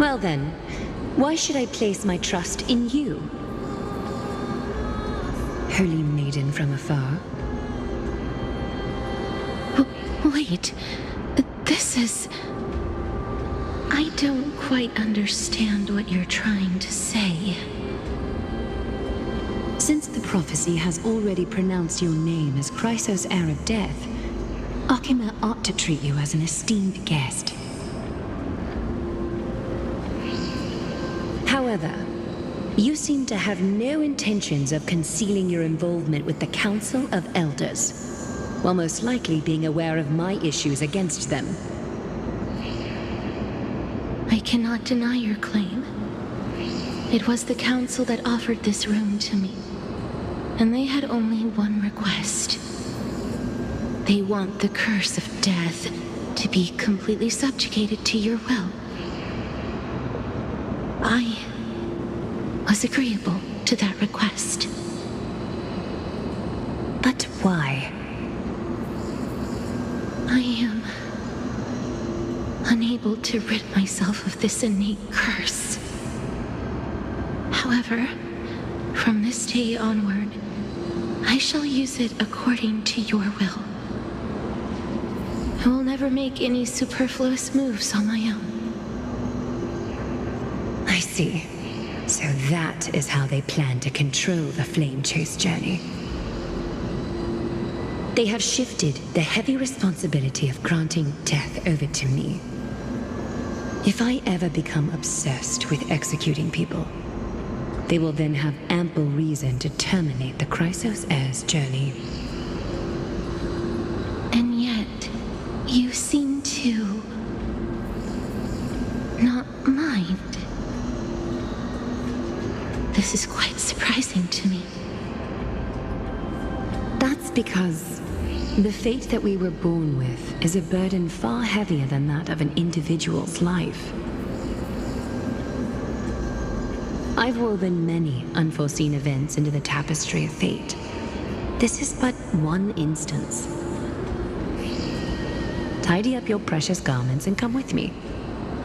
Well then, why should I place my trust in you? Holy maiden from afar. Wait, this is... I don't quite understand what you're trying to say. Since the prophecy has already pronounced your name as Chrysos, heir of death, Akima ought to treat you as an esteemed guest. However, you seem to have no intentions of concealing your involvement with the Council of Elders, while most likely being aware of my issues against them. I cannot deny your claim. It was the Council that offered this room to me, and they had only one request. They want the curse of death to be completely subjugated to your will. I was agreeable to that request. But why? I am unable to rid myself of this innate curse. However, from this day onward, I shall use it according to your will. I will never make any superfluous moves on my own. I see. So that is how they plan to control the Flame Chase journey. They have shifted the heavy responsibility of granting death over to me. If I ever become obsessed with executing people, they will then have ample reason to terminate the Chrysos heir's journey. And yet, you seem to not mind. This is quite surprising to me. That's because the fate that we were born with is a burden far heavier than that of an individual's life. I've woven many unforeseen events into the tapestry of fate. This is but one instance. Tidy up your precious garments and come with me.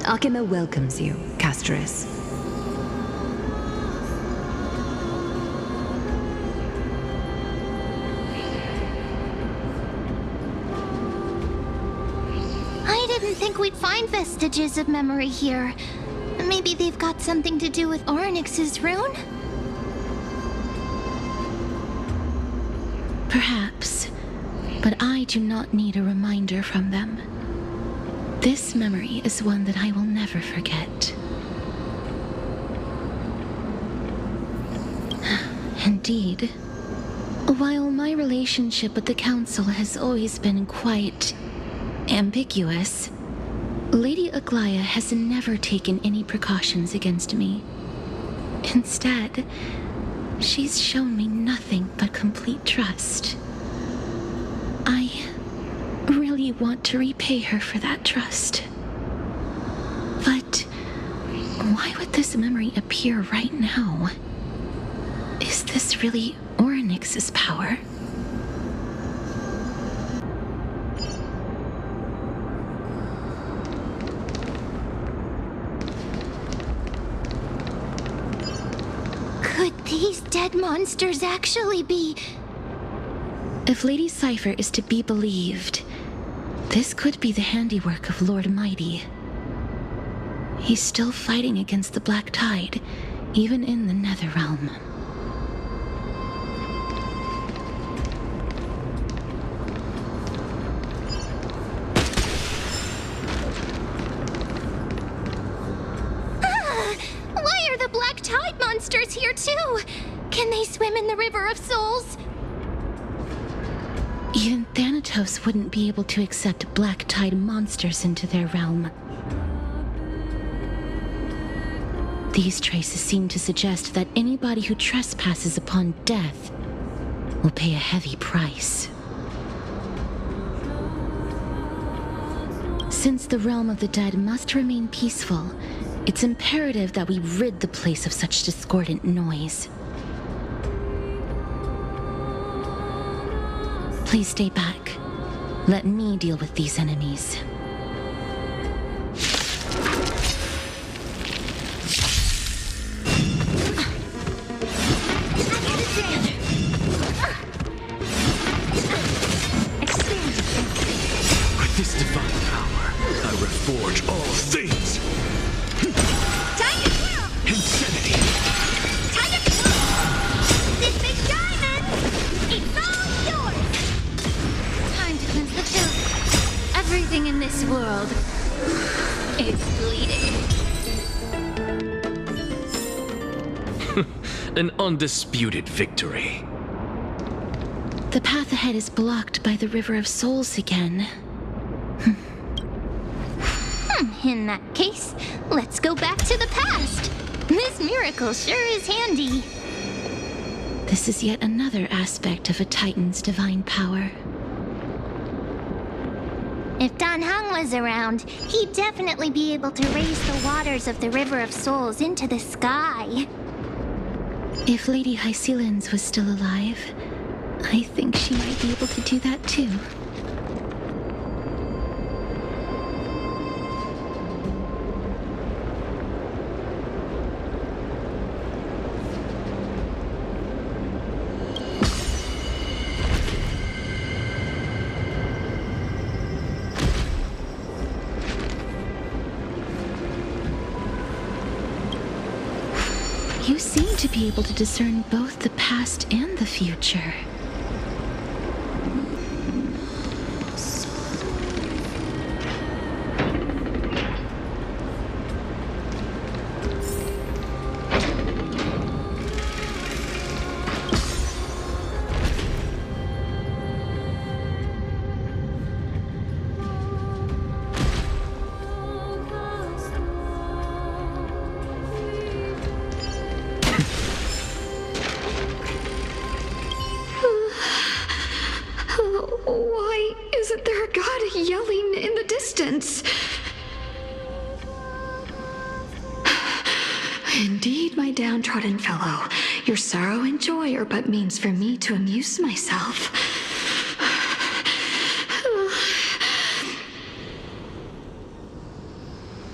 Akima welcomes you, Casterus. I didn't think we'd find vestiges of memory here. Maybe they've got something to do with Orynyx's rune? Perhaps, but I do not need a reminder from them. This memory is one that I will never forget. Indeed, while my relationship with the Council has always been quite ambiguous, Lady Aglaya has never taken any precautions against me. Instead, she's shown me nothing but complete trust. I really want to repay her for that trust. But why would this memory appear right now? Is this really Orynyx's power? Could these dead monsters actually be... If Lady Cypher is to be believed, this could be the handiwork of Lord Mighty. He's still fighting against the Black Tide, even in the Netherrealm. Why are the Black Tide monsters here too? Can they swim in the River of Souls? Even Thanatos wouldn't be able to accept Black Tide monsters into their realm. These traces seem to suggest that anybody who trespasses upon death will pay a heavy price. Since the realm of the dead must remain peaceful, it's imperative that we rid the place of such discordant noise. Please stay back. Let me deal with these enemies. this divine power, I reforge all things. Time to twirl! Insanity! Time to twirl! This big diamond! It's all yours! Time to cleanse the filth. Everything in this world is bleeding. An undisputed victory. The path ahead is blocked by the River of Souls again. In that case, let's go back to the past. This miracle sure is handy. This is yet another aspect of a Titan's divine power. If Dan Heng was around, he'd definitely be able to raise the waters of the River of Souls into the sky. If Lady Hycelens was still alive, I think she might be able to do that too. You seem to be able to discern both the past and the future. Why isn't there a god yelling in the distance? Indeed, my downtrodden fellow, your sorrow and joy are but means for me to amuse myself.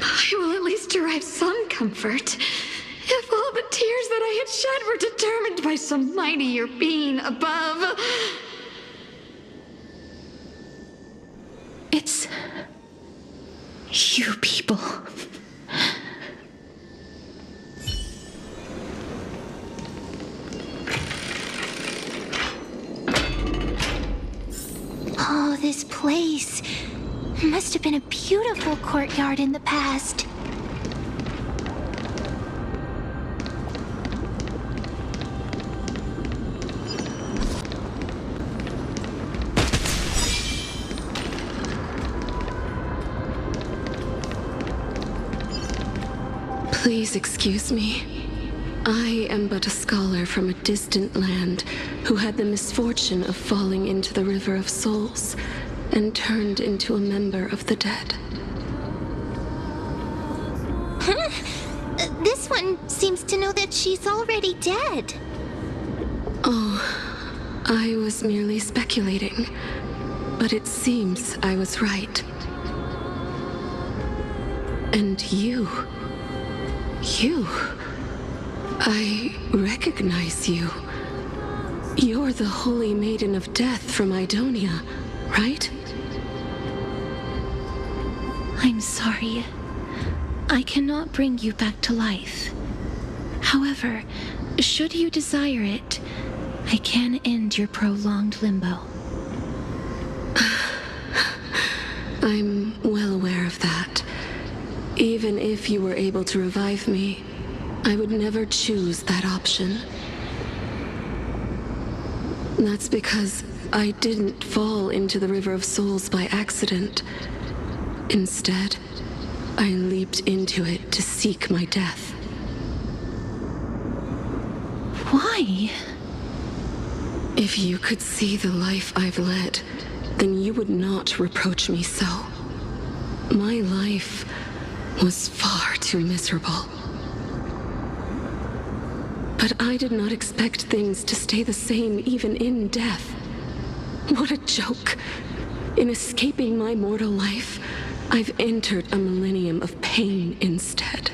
I will at least derive some comfort. If all the tears that I had shed were determined by some mightier being above. It's you people. Oh, this place must have been a beautiful courtyard in the past. Please excuse me. I am but a scholar from a distant land who had the misfortune of falling into the River of Souls and turned into a member of the dead. Huh? This one seems to know that she's already dead. Oh, I was merely speculating, but it seems I was right. And you... I recognize you. You're the Holy Maiden of Death from Idonia, right? I'm sorry. I cannot bring you back to life. However, should you desire it, I can end your prolonged limbo. I'm well aware of that. Even if you were able to revive me, I would never choose that option. That's because I didn't fall into the River of Souls by accident. Instead, I leaped into it to seek my death. Why? If you could see the life I've led, then you would not reproach me so. My life was far too miserable. But I did not expect things to stay the same even in death. What a joke. In escaping my mortal life, I've entered a millennium of pain instead.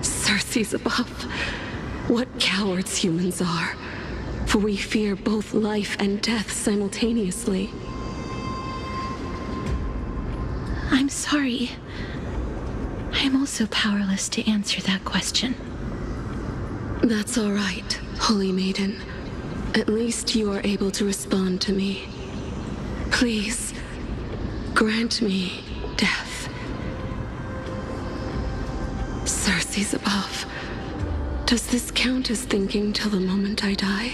Circes above, what cowards humans are, for we fear both life and death simultaneously. I'm sorry. I am also powerless to answer that question. That's all right, Holy Maiden. At least you are able to respond to me. Please, grant me death. Circe's above. Does this count as thinking till the moment I die?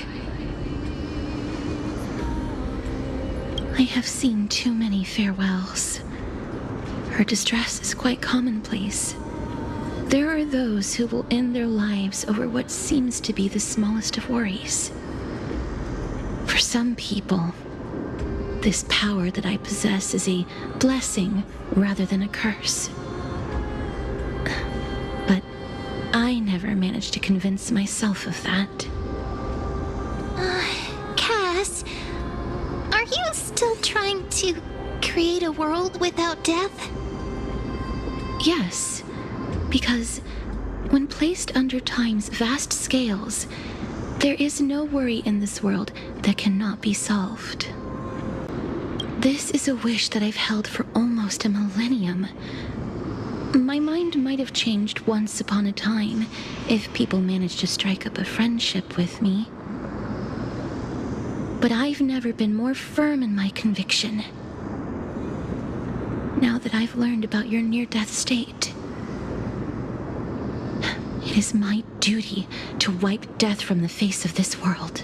I have seen too many farewells. Her distress is quite commonplace. There are those who will end their lives over what seems to be the smallest of worries. For some people, this power that I possess is a blessing rather than a curse. But I never managed to convince myself of that. Cass, are you still trying to create a world without death? Yes, because when placed under time's vast scales, there is no worry in this world that cannot be solved. This is a wish that I've held for almost a millennium. My mind might have changed once upon a time if people managed to strike up a friendship with me. But I've never been more firm in my conviction. Now that I've learned about your near-death state, it is my duty to wipe death from the face of this world.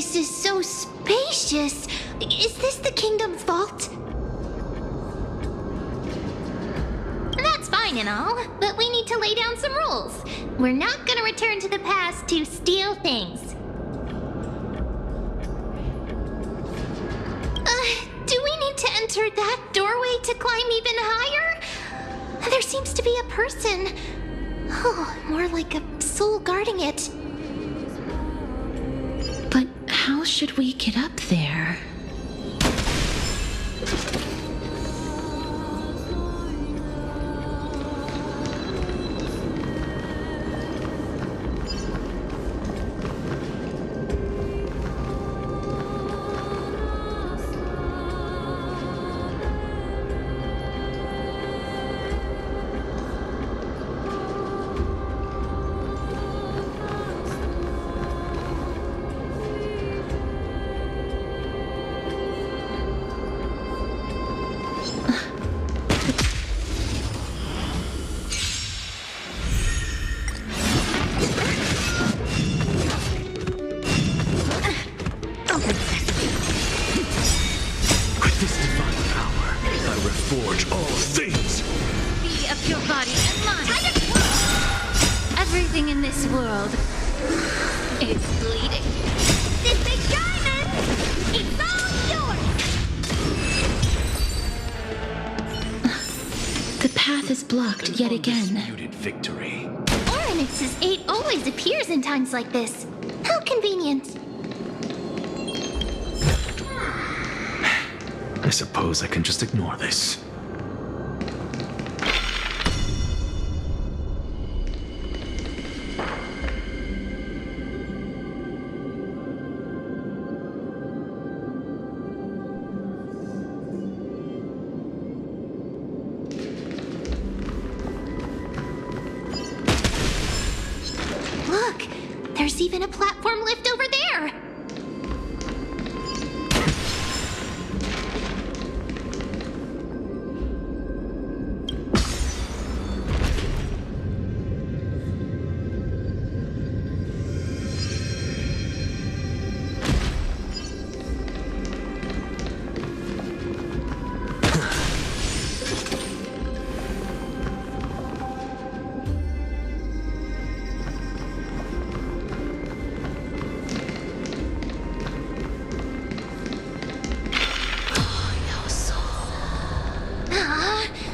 This is so spacious. Is this the kingdom's vault? That's fine and all, but we need to lay down some rules. We're not gonna return to the past to steal things. Do we need to enter that doorway to climb even higher? There seems to be a person. Oh, more like a soul guarding it. But how should we get up there? It's bleeding. This big diamond! It's all yours! The path is blocked yet again. Undisputed victory. Oryx's 8 always appears in times like this. How convenient. I suppose I can just ignore this. Look, there's even a platform lift over there.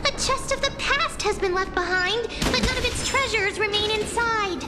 A chest of the past has been left behind, but none of its treasures remain inside.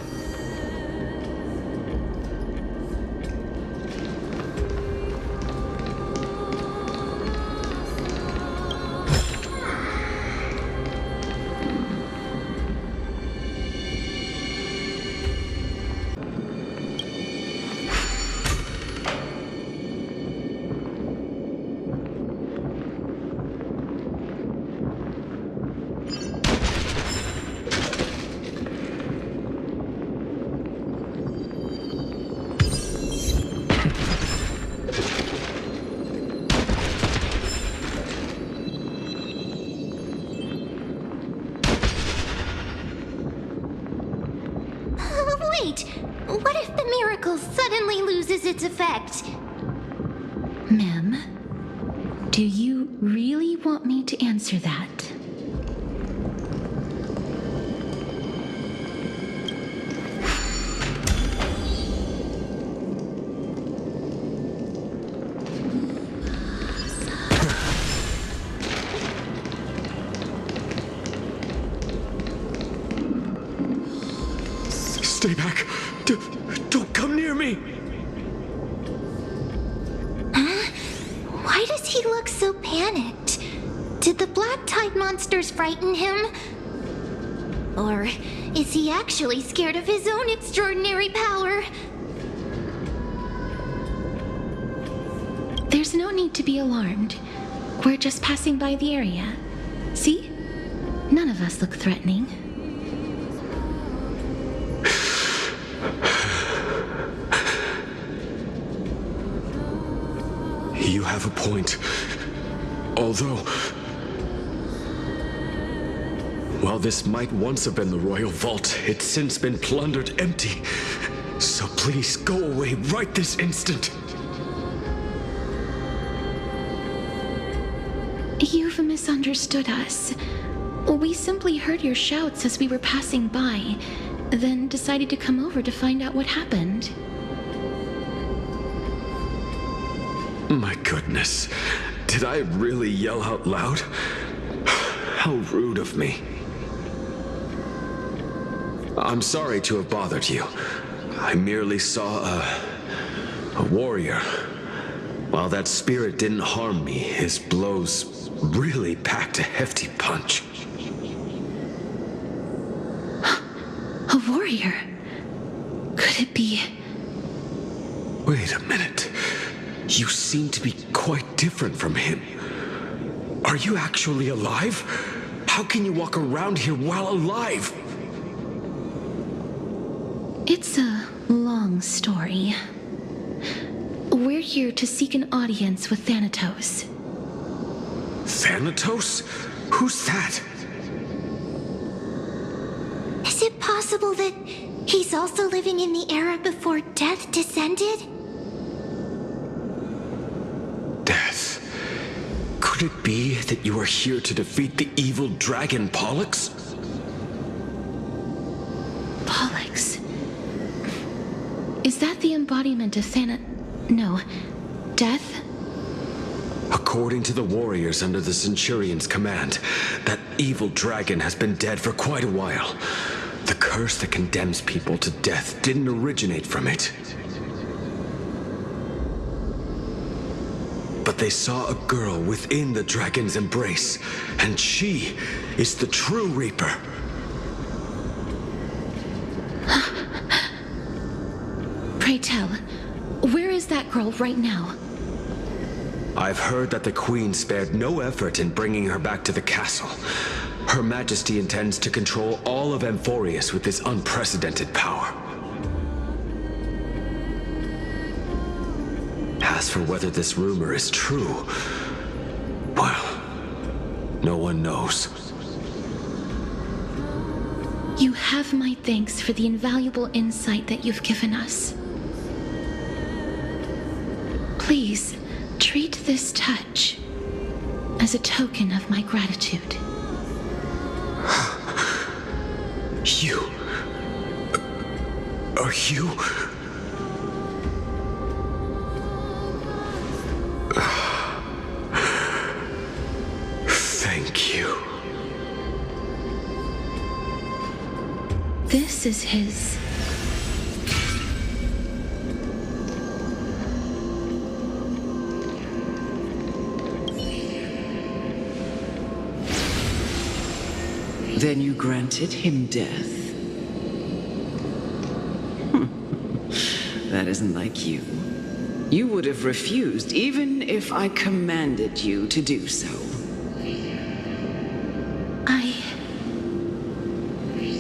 Wait, what if the miracle suddenly loses its effect? Mem, do you really want me to answer that? Stay back! Don't come near me! Why does he look so panicked? Did the black tide monsters frighten him? Or is he actually scared of his own extraordinary power? There's no need to be alarmed. We're just passing by the area. See? None of us look threatening. You have a point. Although, while this might once have been the royal vault, it's since been plundered empty. So please go away right this instant. You've misunderstood us. We simply heard your shouts as we were passing by, then decided to come over to find out what happened. My goodness, did I really yell out loud? How rude of me. I'm sorry to have bothered you. I merely saw a warrior. While that spirit didn't harm me, his blows really packed a hefty punch. A warrior? Could it be? Wait a minute. You seem to be quite different from him. Are you actually alive? How can you walk around here while alive? It's a long story. We're here to seek an audience with Thanatos. Thanatos? Who's that? Is it possible that he's also living in the era before death descended? Death. Could it be that you are here to defeat the evil dragon Pollux? Pollux. Is that the embodiment of No, death? According to the warriors under the Centurion's command, that evil dragon has been dead for quite a while. The curse that condemns people to death didn't originate from it. But they saw a girl within the dragon's embrace, and she is the true Reaper. Pray tell, where is that girl right now? I've heard that the Queen spared no effort in bringing her back to the castle. Her Majesty intends to control all of Amphorius with this unprecedented power. As for whether this rumor is true, well, no one knows. You have my thanks for the invaluable insight that you've given us. Please, treat this touch as a token of my gratitude. You... Are you... Thank you. This is his. Then you granted him death? That isn't like you. You would have refused even if I commanded you to do so. I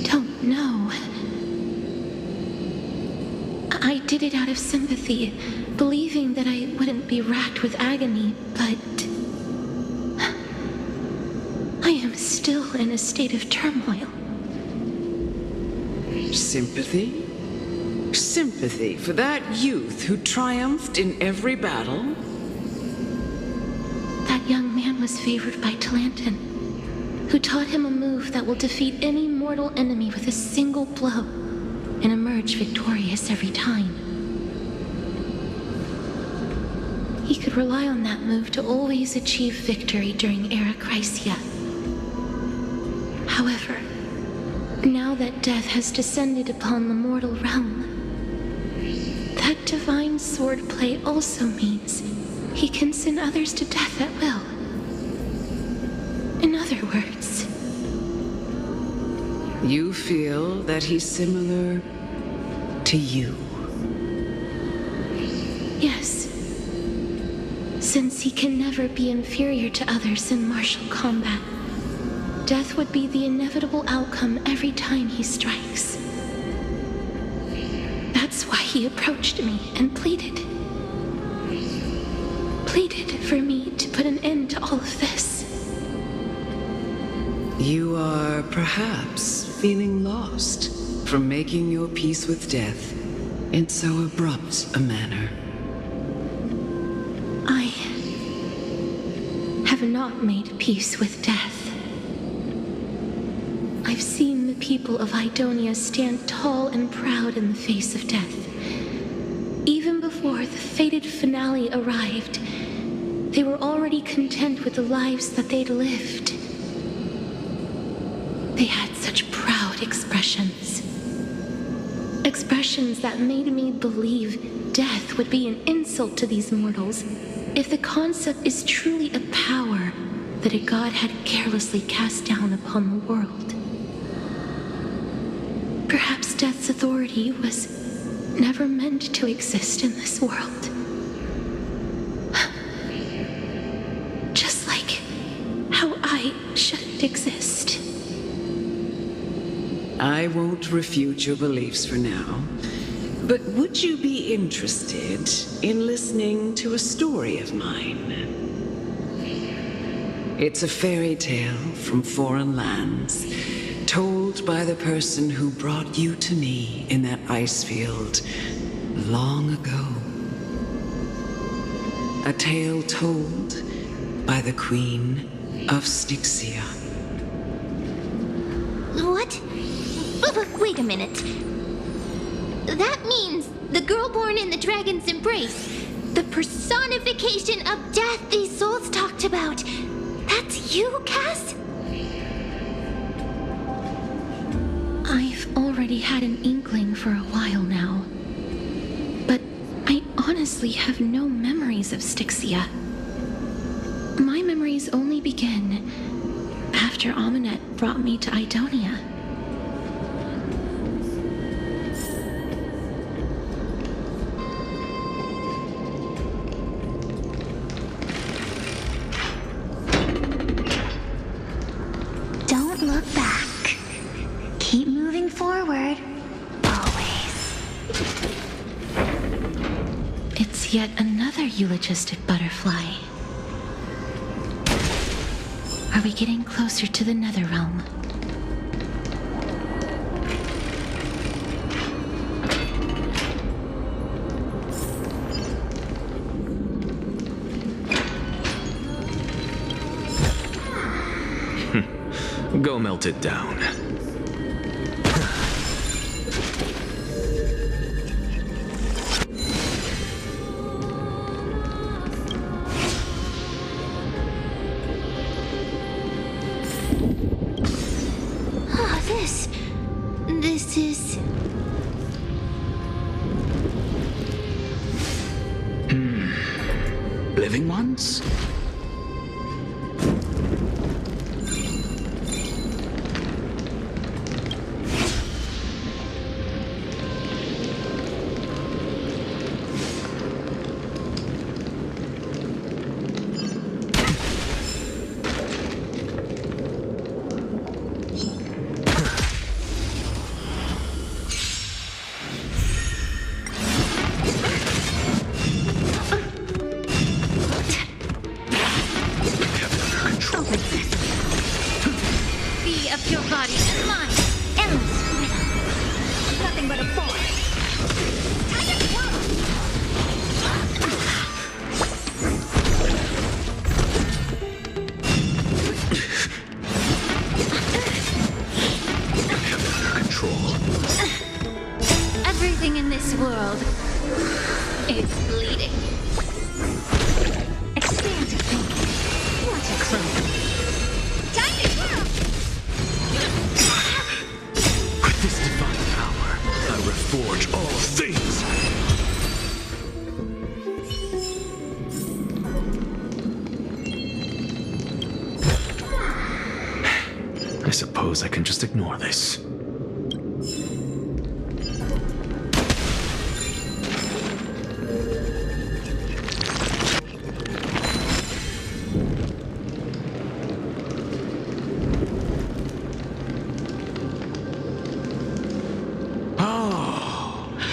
don't know. I did it out of sympathy, believing that I wouldn't be racked with agony, but I am still in a state of turmoil. Sympathy? Sympathy for that youth who triumphed in every battle? That young man was favored by Talantin, who taught him a move that will defeat any mortal enemy with a single blow and emerge victorious every time. He could rely on that move to always achieve victory during Era Chrysia. However, now that death has descended upon the mortal realm, that divine swordplay also means he can send others to death at will. In other words, You feel that he's similar to you? yes, since he can never be inferior to others in martial combat, death would be the inevitable outcome every time he strikes. That's why he approached me and pleaded for me to put an end to all of this. You are perhaps feeling lost from making your peace with death in so abrupt a manner. I have not made peace with death. I've seen the people of Idonia stand tall and proud in the face of death. Even before the fated finale arrived, they were already content with the lives that they'd lived. They had such proud expressions. Expressions that made me believe death would be an insult to these mortals if the concept is truly a power that a god had carelessly cast down upon the world. Perhaps death's authority was never meant to exist in this world. Just like how I shouldn't exist. I won't refute your beliefs for now, but would you be interested in listening to a story of mine? It's a fairy tale from foreign lands, told by the person who brought you to me in that ice field long ago. A tale told by the Queen of Styxia. What? Wait a minute. That means the girl born in the dragon's embrace, the personification of death these souls talked about. That's you, Cass? I've already had an inkling for a while now. But I honestly have no memories of Styxia. My memories only begin after Aminet brought me to Idonia. Don't look back. Keep moving forward. Always. It's yet another eulogistic butterfly. Are we getting closer to the Netherrealm? Go melt it down. This is... Living ones? Be of your body and mind. Endless freedom. Nothing but a force. Time to swallow. Control. Everything in this world is bleeding. Expansive thinking. What a clue. Time to swirl. With this divine power, I reforge all things. I suppose I can just ignore this.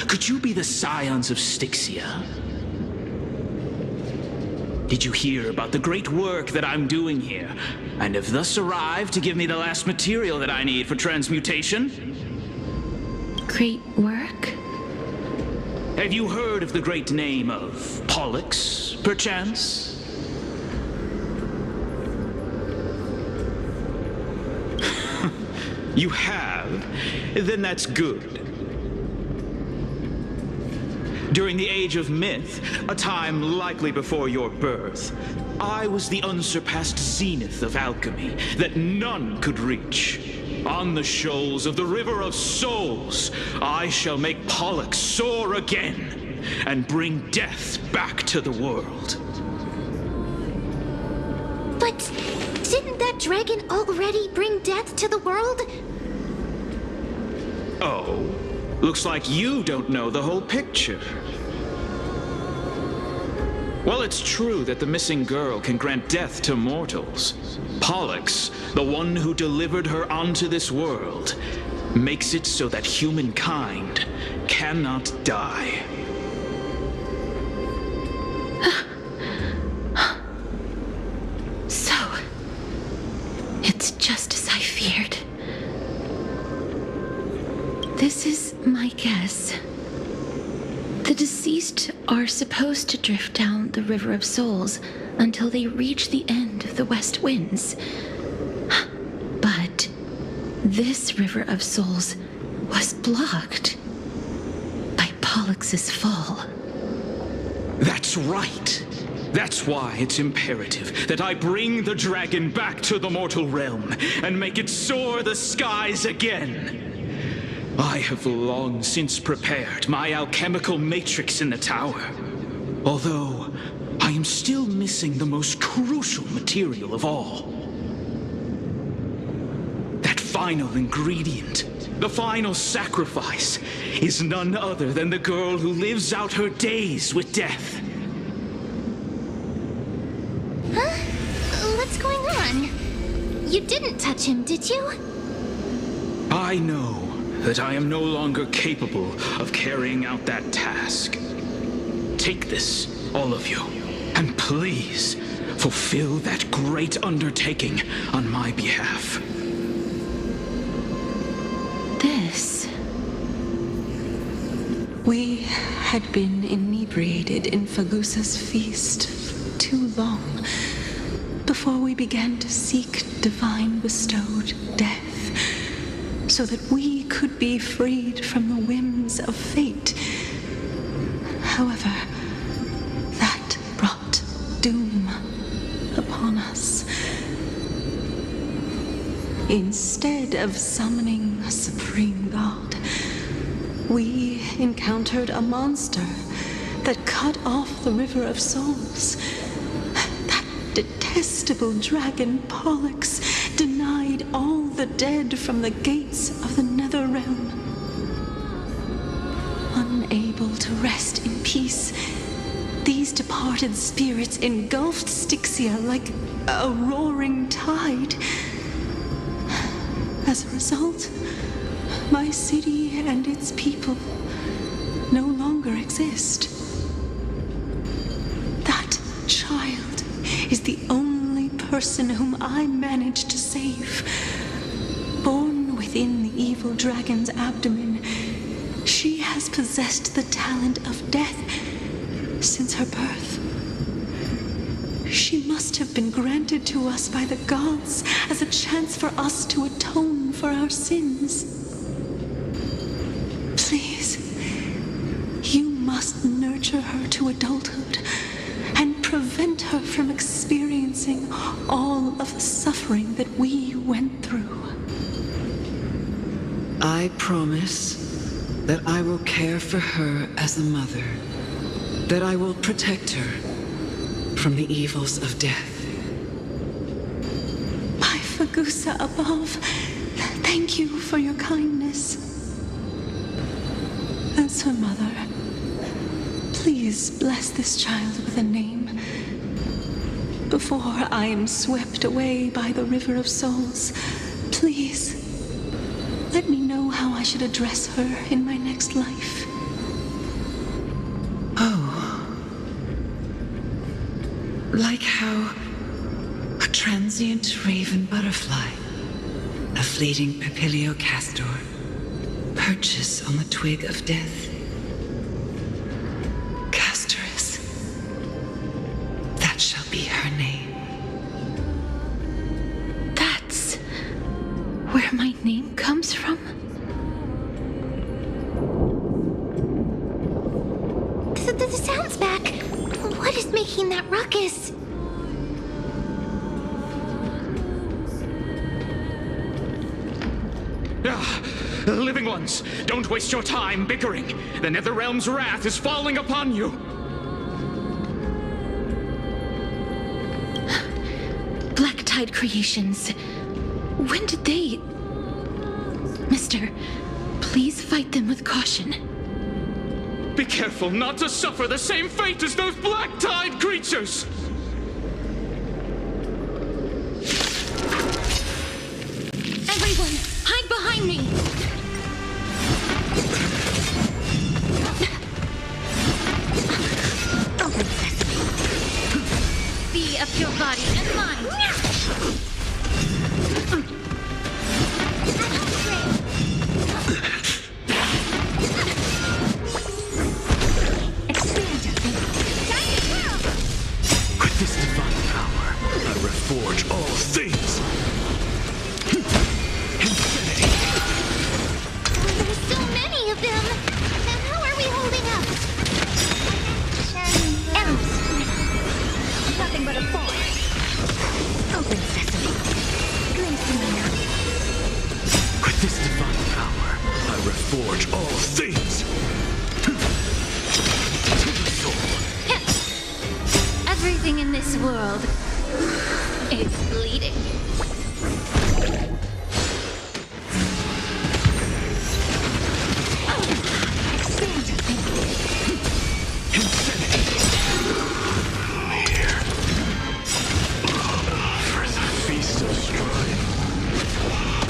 Could you be the scions of Styxia? Did you hear about the great work that I'm doing here, and have thus arrived to give me the last material that I need for transmutation? Great work? Have you heard of the great name of Pollux, perchance? You have? Then that's good. During the Age of Myth, a time likely before your birth, I was the unsurpassed zenith of alchemy that none could reach. On the shoals of the River of Souls, I shall make Pollux soar again and bring death back to the world. But didn't that dragon already bring death to the world? Oh, looks like you don't know the whole picture. Well, it's true that the missing girl can grant death to mortals. Pollux, the one who delivered her onto this world, makes it so that humankind cannot die. So, it's just as I feared. This is my guess. The deceased are supposed to drift down the River of Souls until they reach the end of the West Winds. But this River of Souls was blocked. Pollux' fall. That's right. That's why it's imperative that I bring the dragon back to the mortal realm and make it soar the skies again. I have long since prepared my alchemical matrix in the tower, although I am still missing the most crucial material of all. That final ingredient, the final sacrifice, is none other than the girl who lives out her days with death. What's going on? You didn't touch him, did you? I know that I am no longer capable of carrying out that task. Take this, all of you, and please fulfill that great undertaking on my behalf. This... We had been inebriated in Fagusa's feast for too long before we began to seek divine bestowed death, so that we could be freed from the whims of fate. However, that brought doom upon us. Instead of summoning a supreme god, we encountered a monster that cut off the River of Souls. That detestable dragon Pollux denied all the dead from the gates of the nether realm. Unable to rest in peace, these departed spirits engulfed Styxia like a roaring tide. As a result, my city and its people no longer exist. That child is the only person whom I managed to save. Born within the evil dragon's abdomen, she has possessed the talent of death since her birth. She must have been granted to us by the gods as a chance for us to atone for our sins. Please, you must nurture her to adulthood and prevent her from experiencing all of the suffering that we went through. I promise that I will care for her as a mother, that I will protect her from the evils of death. By Fagusa above, thank you for your kindness. As her mother, please bless this child with a name before I am swept away by the River of Souls. Please, let me know how I should address her in my next life. Like how a transient raven butterfly, a fleeting papilio castor, perches on the twig of death. Castorus, that shall be her name. That's where my name comes from? The sound's back. What is making that ruckus? Living ones, don't waste your time bickering. The Netherrealm's wrath is falling upon you. Black Tide Creations. When did they... Mister, please fight them with caution. Be careful not to suffer the same fate as those Black Tide creatures! Everyone, hide behind me! Open sesame. Be of your body and mind. With this divine power, I reforge all things. Infinity. There's so many of them. Now how are we holding up? this world is bleeding. For the feast of strife,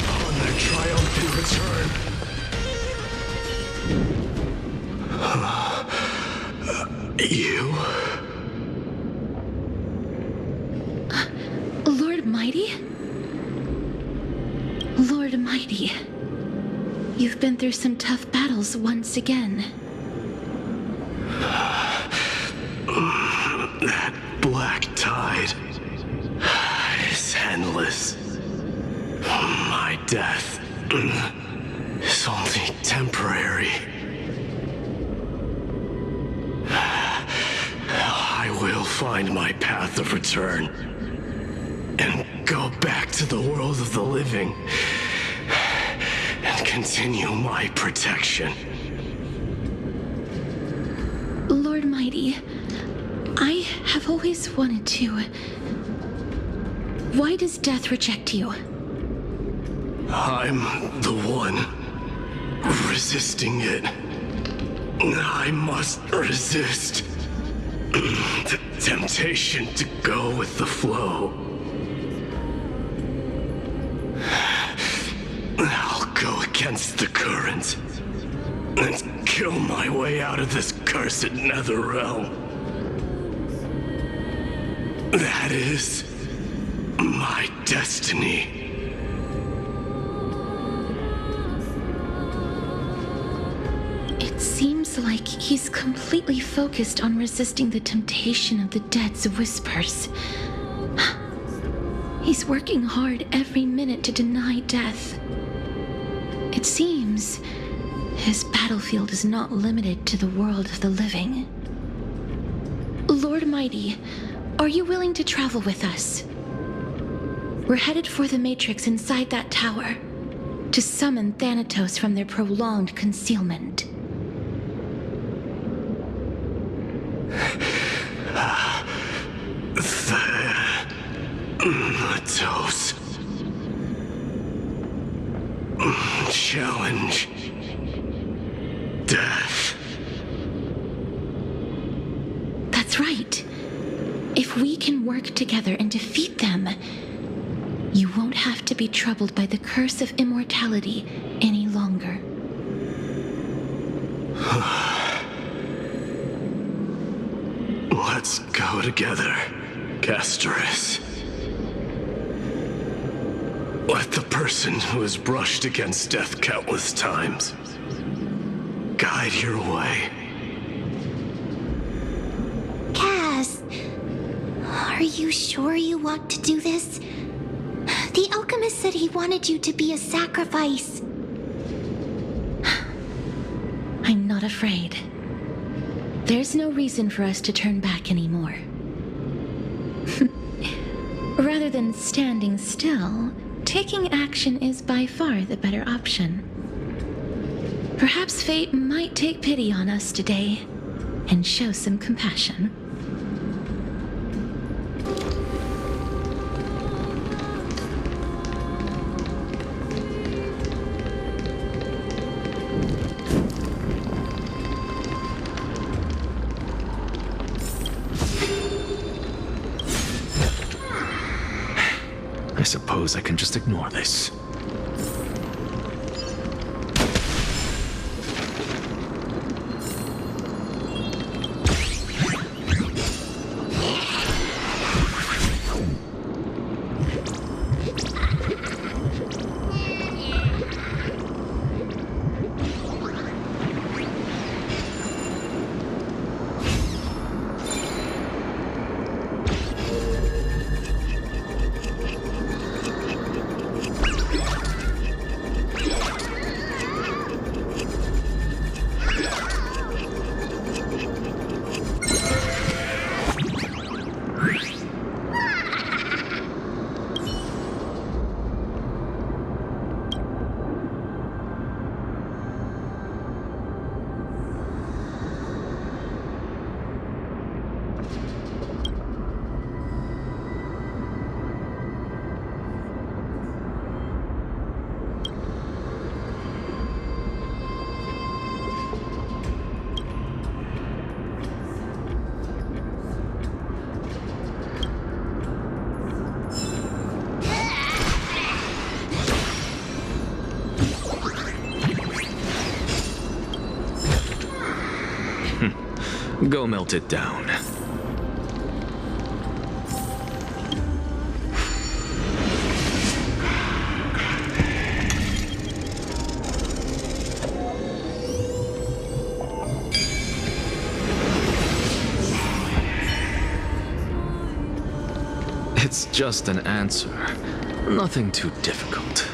on their triumphant return. You? Lord Mighty? Lord Mighty, you've been through some tough battles once again. That black tide is endless. My death is only temporary. I will find my path of return and go back to the world of the living and continue my protection. Lord Mighty, I have always wanted to. Why does death reject you? I'm the one resisting it. I must resist the temptation to go with the flow. I'll go against the current and kill my way out of this cursed nether realm. That is my destiny. It seems like he's completely focused on resisting the temptation of the dead's whispers. He's working hard every minute to deny death. It seems his battlefield is not limited to the world of the living. Lord Mighty, are you willing to travel with us? We're headed for the Matrix inside that tower to summon Thanatos from their prolonged concealment. Thanatos. Challenge. Death. That's right. If we can work together and defeat them, you won't have to be troubled by the curse of immortality any longer. Let's go together, Castorus. Let the person who has brushed against death countless times guide your way. Cass, are you sure you want to do this? The alchemist said he wanted you to be a sacrifice. I'm not afraid. There's no reason for us to turn back anymore. Rather than standing still, taking action is by far the better option. Perhaps fate might take pity on us today and show some compassion. I suppose I can just ignore this. Go melt it down. It's just an answer. Nothing too difficult.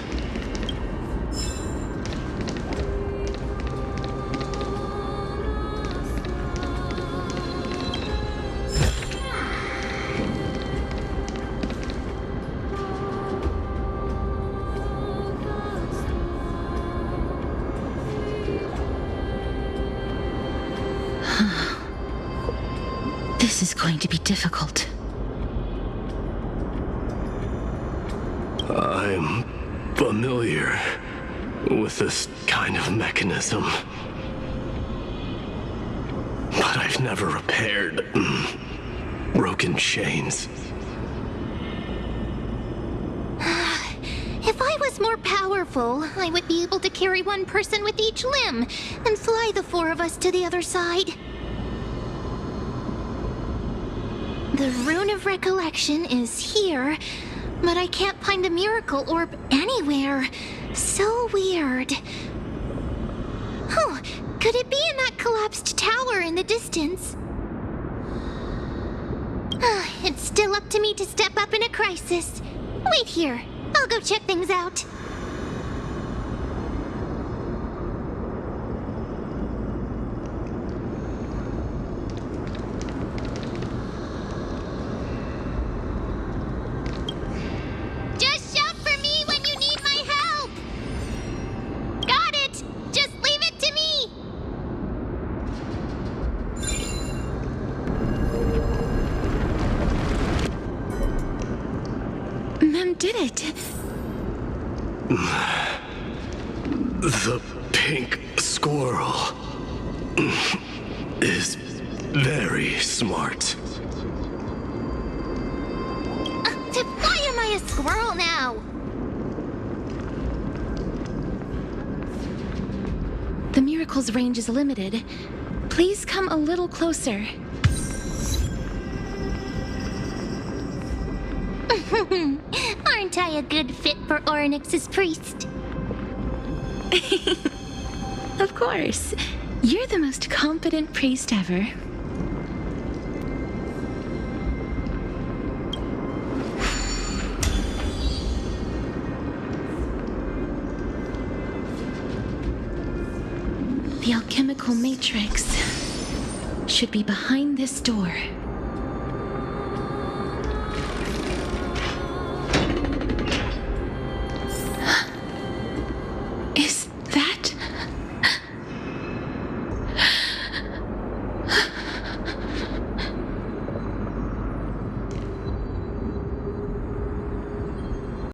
This is going to be difficult. I'm familiar with this kind of mechanism, but I've never repaired broken chains. If I was more powerful, I would be able to carry one person with each limb and fly the four of us to the other side. The Rune of Recollection is here, but I can't find the miracle orb anywhere. So weird. Oh, could it be in that collapsed tower in the distance? It's still up to me to step up in a crisis. Wait here. I'll go check things out. Just shout for me when you need my help. Got it. Just leave it to me. Mem did it. The pink squirrel is very smart. Why am I a squirrel now? The miracle's range is limited. Please come a little closer. Aren't I a good fit for Orynyx's priest? Of course. You're the most competent priest ever. The alchemical matrix should be behind this door.